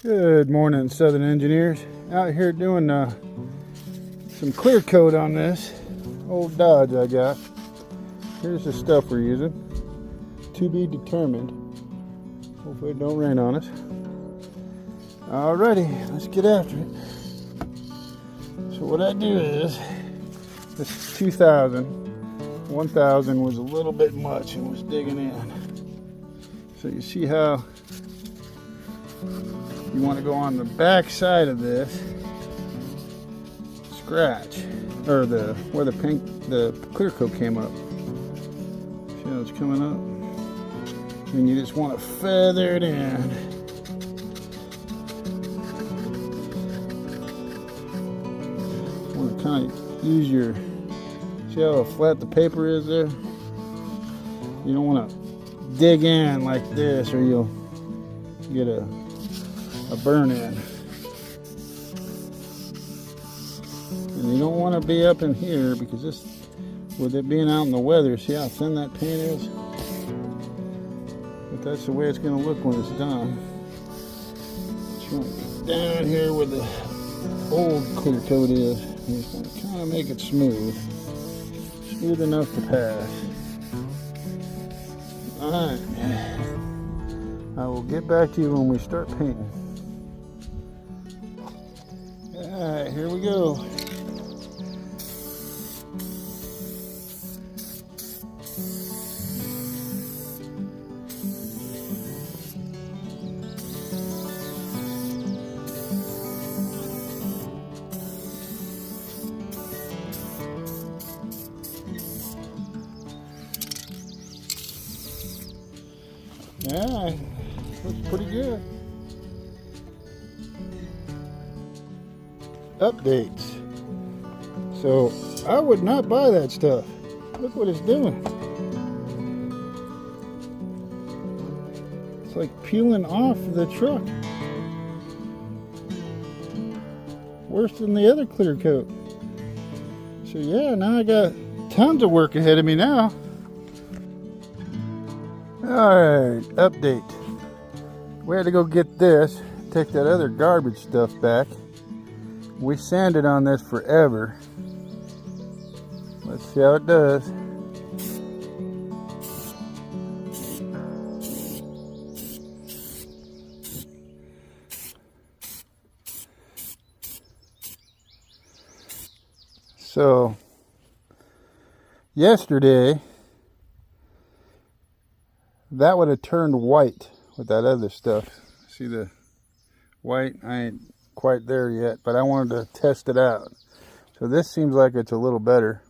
Good morning, Southern Engineers. Out here doing some clear coat on this old Dodge I got. Here's the stuff we're using. To be determined. Hopefully it don't rain on us. Alrighty, let's get after it. So what I do is, this is 2000. 1000 was a little bit much and was digging in. So you see how you want to go on the back side of this, scratch, or where the clear coat came up. See how it's coming up? And you just want to feather it in. You want to kind of use your, see how flat the paper is there? You don't want to dig in like this or you'll get a burn in. And you don't want to be up in here because this, with it being out in the weather, see how thin that paint is? But that's the way it's going to look when it's done. Just want to get down here where the old clear coat is. And just going to kind of make it smooth. Smooth enough to pass. Alright. I will get back to you when we start painting. Alright, here we go. Yeah, looks pretty good. Updates. So I would not buy that stuff. Look what it's doing. It's like peeling off the truck. Worse than the other clear coat. So yeah, now I got tons of work ahead of me now. Alright, update. We had to go get this, take that other garbage stuff back. We sanded on this forever. Let's see how it does. So, yesterday, that would have turned white with that other stuff. See the white? I ain't quite there yet, but I wanted to test it out. So this seems like it's a little better.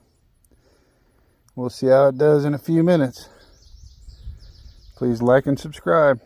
We'll see how it does in a few minutes. Please like and subscribe.